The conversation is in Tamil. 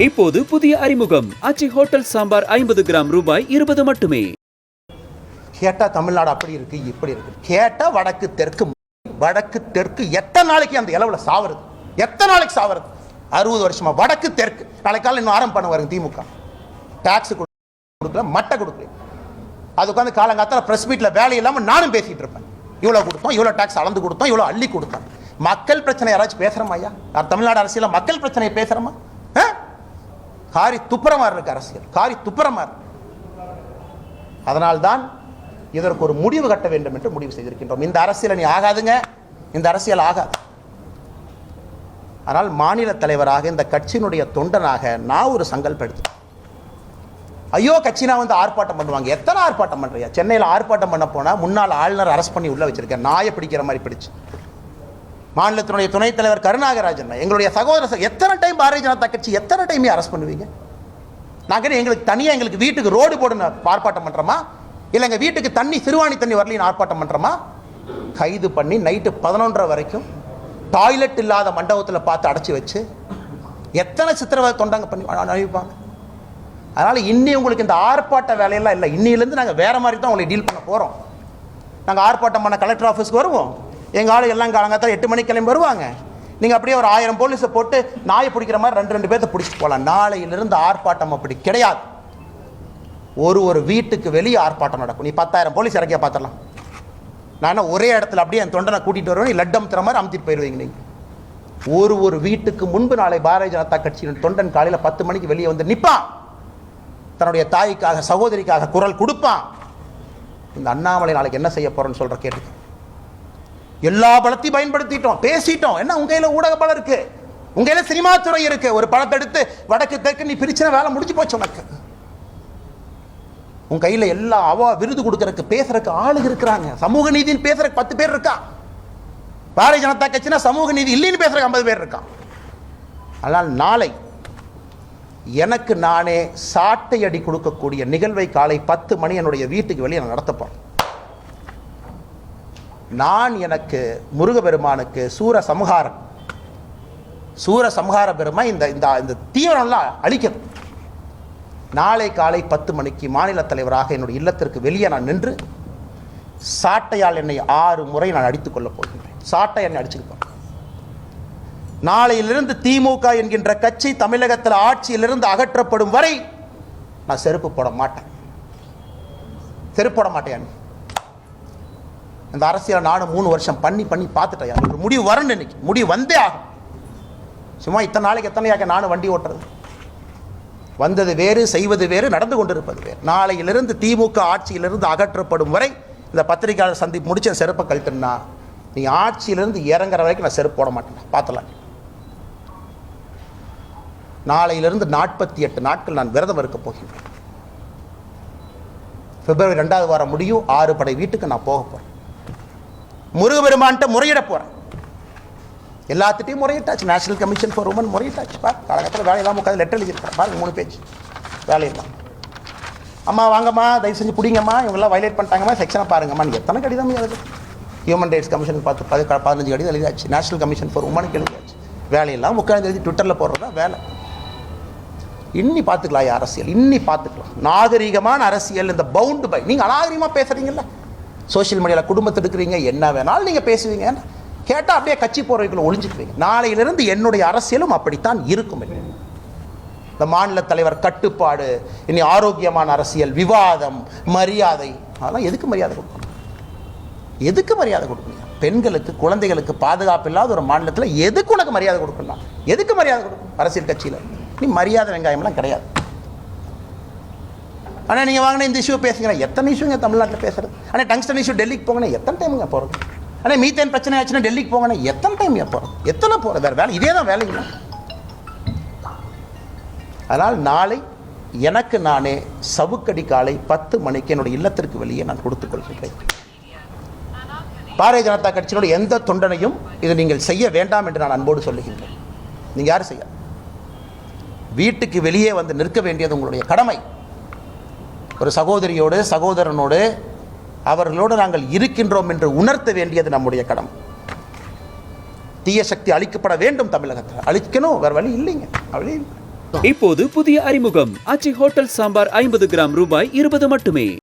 இப்போது புதிய அறிமுகம் ஆச்சி ஹோட்டல் சாம்பார் 50 கிராம் ரூபாய் 20 மட்டுமே. கேட்டா தமிழ்நாடு அப்படி இருக்கு இப்படி இருக்கு. கேட்டா வடக்கு தெற்கு எத்தனை நாளைக்கு அந்த இளவுல சாவறது? எத்தனை நாளைக்கு சாவறது? 60 வருஷமா வடக்கு தெற்கு. நாளைக்கு காலையில் இன்னும் ஆரம்பம் பண்ணுவாருங்க திமுக. டாக்ஸ் கொடுக்கல, மட்டை கொடுக்கல. அது உட்காந்து காலங்காத்தால பிரஸ் மீட்ல வேலை இல்லாம நானும் பேசிட்டு இருப்பேன். இவ்வளவு கொடுத்தோம், இவ்வளவு டாக்ஸ் அளந்து கொடுத்தோம், இவ்வளவு அள்ளி கொடுத்தோம். மக்கள் பிரச்சனை யாராச்சும் பேசுறோமா ஐயா? தமிழ்நாடு அரசியல மக்கள் பிரச்சனையை பேசுறோமா? காரி துப்புரமா இருக்கு அரசியல், காரி துப்புரமா இருக்கு. அதனால்தான் இதற்கு ஒரு முடிவு கட்ட வேண்டும் என்று முடிவு செய்திருக்கின்றோம். இந்த அரசியல் நீ ஆகாதுங்க, இந்த அரசியல் ஆகாது. ஆனால் மாநில தலைவராக இந்த கட்சியினுடைய தொண்டனாக நான் ஒரு சங்கல்பம் எடுத்தேன். ஐயோ கட்சினா வந்து ஆர்ப்பாட்டம் பண்ணுவாங்க. எத்தனை ஆர்ப்பாட்டம் பண்றியா? சென்னையில் ஆர்ப்பாட்டம் பண்ண போனா முன்னாள் ஆளுநர் அரெஸ்ட் பண்ணி உள்ள வச்சிருக்கேன். நாயை பிடிக்கிற மாதிரி பிடிச்சு. மாநிலத்தினுடைய துணைத் தலைவர் கருணாகராஜன், எங்களுடைய சகோதரர், எத்தனை டைம் பாரதிய ஜனதா கட்சி எத்தனை டைம் அரெஸ்ட் பண்ணுவீங்க? நாங்கள் எங்களுக்கு தனியாக எங்களுக்கு வீட்டுக்கு ரோடு போடுன்னு ஆர்ப்பாட்டம் பண்ணுறோமா? இல்லை எங்கள் வீட்டுக்கு தண்ணி சிறுவாணி தண்ணி வரலின்னு ஆர்ப்பாட்டம் பண்ணுறோமா? கைது பண்ணி நைட்டு 11:30 வரைக்கும் டாய்லெட் இல்லாத மண்டபத்தில் பார்த்து அடைச்சி வச்சு எத்தனை சித்திரவதை தொண்டாங்க பண்ணி அனுப்பிப்பாங்க. அதனால் இன்னி உங்களுக்கு இந்த ஆர்ப்பாட்ட வேலையெல்லாம் இல்லை. இன்னிலேருந்து நாங்கள் வேறு மாதிரி தான் உங்களை டீல் பண்ண போகிறோம். நாங்கள் ஆர்ப்பாட்டம் பண்ண கலெக்டர் ஆஃபீஸ்க்கு வருவோம். எங்கள் ஆளு எல்லாம் காலங்காத்தால 8 மணிக்கு கிளம்பி வருவாங்க. நீங்கள் அப்படியே ஒரு 1000 போலீஸை போட்டு நாயை பிடிக்கிற மாதிரி 2 பேர்த்த பிடிச்சிட்டு போகலாம். நாளையிலிருந்து ஆர்ப்பாட்டம் அப்படி கிடையாது. ஒரு வீட்டுக்கு வெளியே ஆர்ப்பாட்டம் நடக்கும். நீ 10,000 போலீஸ் இறக்கியா பார்த்துடலாம். நான் ஒரே இடத்துல அப்படியே என் தொண்டனை கூட்டிகிட்டு வருவேன். நீ லட்டு அமுத்துற மாதிரி அமுத்திட்டு போயிடுவீங்க. நீங்கள் ஒரு வீட்டுக்கு முன்பு நாளை பாரதிய ஜனதா கட்சியின் தொண்டன் காலையில் 10 மணிக்கு வெளியே வந்து நிற்பான். தன்னுடைய தாய்க்காக சகோதரிக்காக குரல் கொடுப்பான். இந்த அண்ணாமலை நாளைக்கு என்ன செய்ய போறேன்னு சொல்ற கேட்டு எல்லா பலத்தையும் பயன்படுத்திட்டோம், பேசிட்டோம். என்ன உங்க கையில ஊடக பலம் இருக்கு, உங்க கையில சினிமா துறை இருக்கு. ஒரு படத்தை எடுத்து வடக்கு தெற்கு நீ பிரிச்சின வேலை முடிஞ்சு போச்சு உனக்கு. உங்க கையில எல்லா விருது கொடுக்கறதுக்கு பேசுறதுக்கு ஆளுங்க இருக்கிறாங்க. சமூக நீதினு பேசுறதுக்கு 10 பேர் இருக்கா. பாரதிய ஜனதா கட்சினா சமூக நீதி இல்லைன்னு பேசுறதுக்கு 50 பேர் இருக்கான். ஆனால் நாளை எனக்கு நானே சாட்டை அடி கொடுக்கக்கூடிய நிகழ்வை காலை 10 மணி என்னுடைய வீட்டுக்கு வெளியே நான் நடத்தப்போம். நான் எனக்கு முருகபெருமானுக்கு சூர சம்ஹார பெருமா இந்த தீவிரம்லாம் அழிக்கிறது. நாளை காலை 10 மணிக்கு மாநில தலைவராக என்னுடைய இல்லத்திற்கு வெளியே நான் நின்று சாட்டையால் என்னை 6 முறை நான் அடித்துக் கொள்ளப் போகின்றேன். சாட்டை என்னை அடிச்சுக்கிட்டோம். நாளையிலிருந்து திமுக என்கின்ற கட்சி தமிழகத்தில் ஆட்சியிலிருந்து அகற்றப்படும் வரை நான் செருப்பு போட மாட்டேன். செருப்பு போட மாட்டேன். இந்த அரசியல் நானும் 3 வருஷம் பண்ணி பார்த்துட்டேன். ஒரு முடிவு வரணும். இன்னைக்கு முடிவு வந்தே ஆகும். சும்மா இத்தனை நாளைக்கு எத்தனையாக நானும் வண்டி ஓட்டுறது. வந்தது வேறு, செய்வது வேறு, நடந்து கொண்டிருப்பது வேறு. நாளையிலிருந்து திமுக ஆட்சியிலிருந்து அகற்றப்படும் வரை இந்த பத்திரிகையாளர் சந்திப்பு முடிச்ச செருப்பை கழட்டுனா நீ ஆட்சியிலிருந்து இறங்குற வரைக்கும் நான் செருப்பு போட மாட்டேன். பார்த்தலாம். நாளையிலிருந்து 48 நாட்கள் நான் விரதம் இருக்க போகின்றேன். பிப்ரவரி 2வது வாரம் முடியும். 6 படை வீட்டுக்கு நான் போக போறேன். முருகபெருமான்கிட்ட முறையிட போறேன். எல்லாத்திட்டையும் முறையிட்டாச்சு. நேஷனல் கமிஷன் ஃபார் உமன் முறையிட்டாச்சு. காலகட்டத்தில் வேலையெல்லாம் உட்காந்து லெட்டர் எழுதியிருக்கேன். பாருங்க 3 பேஜ் வேலையெல்லாம். அம்மா வாங்கம்மா, தயவு செஞ்சு பிடிங்கம்மா, இவங்கெல்லாம் வயலேட் பண்ணிட்டாங்கம்மா, செக்ஷனை பாருங்கம்மா. எத்தனை கடிதம் எழுது? ஹியூமன் ரைட்ஸ் கமிஷன் 15 கடிதம் எழுதியாச்சு. நேஷனல் கமிஷன் ஃபார் உமனுக்கு எழுதியாச்சு. வேலையெல்லாம் உட்காந்து எழுதி ட்விட்டரில் போடுறதா வேலை. இன்னி பார்த்துக்கலாம் அரசியல், இன்னி பார்த்துக்கலாம். நாகரீகமான அரசியல். இந்த பவுண்டு பை நீங்கள் அநாகரிகமாக பேசுறீங்கல்ல, சோசியல் மீடியாவில் குடும்பத்தை எடுக்கிறீங்க, என்ன வேணாலும் நீங்கள் பேசுவீங்க. கேட்டால் அப்படியே கட்சி போறவைக்குள்ள ஒளிஞ்சுக்குவீங்க. நாளையிலிருந்து என்னுடைய அரசியலும் அப்படித்தான் இருக்கும். இந்த மாநில தலைவர் கட்டுப்பாடு, இனி ஆரோக்கியமான அரசியல், விவாதம், மரியாதை, அதெல்லாம் எதுக்கு மரியாதை கொடுக்கணும்? எதுக்கு மரியாதை கொடுக்கணும்? பெண்களுக்கு குழந்தைகளுக்கு பாதுகாப்பு இல்லாத ஒரு மாநிலத்தில் எதுக்கு உனக்கு மரியாதை கொடுக்கணும்? எதுக்கு மரியாதை கொடுக்கணும்? அரசியல் கட்சியில் நீ மரியாதை வெங்காயம்லாம் கிடையாது. ஆனால் நீங்கள் வாங்கின இந்த இஷ்யூ பேசுகிறேன். எத்தனை இஷ்யூங்க தமிழ்நாட்டில் பேசுறது? ஆனால் டங்ஸ்டன் இஷ்யூ டெல்லிக்கு போங்கண்ணே, எத்தனை டைமுங்க போகிறது? ஆனால் மீத்தேன் பிரச்சனை ஆச்சுன்னா டெல்லிக்கு போங்கண்ணே, எத்தனை டைம் போகிறது? எத்தனை போகிறது? வேறு வேலை இதே தான் வேலைங்களா? அதனால் நாளை எனக்கு நானே சவுக்கடி காலை 10 மணிக்கு என்னுடைய இல்லத்திற்கு வெளியே நான் கொடுத்துக் கொள்கிறேன். பாரதிய ஜனதா கட்சியினுடைய எந்த தொண்டனையும் இது நீங்கள் செய்ய வேண்டாம் என்று நான் அன்போடு சொல்லுகின்றேன். நீங்கள் யாரும் செய்ய, வீட்டுக்கு வெளியே வந்து நிற்க வேண்டியது உங்களுடைய கடமை. ஒரு சகோதரியோடு சகோதரனோடு அவர்களோடு நாங்கள் இருக்கின்றோம் என்று உணர்த்த வேண்டியது நம்முடைய கடமை. தீய சக்தி அழிக்கப்பட வேண்டும். தமிழகத்தில் அழிக்கணும், வேறு வழி இல்லைங்க. வழி இப்போது புதிய அறிமுகம் ஆச்சி ஹோட்டல் சாம்பார் 50 கிராம் ரூபாய் 20 மட்டுமே.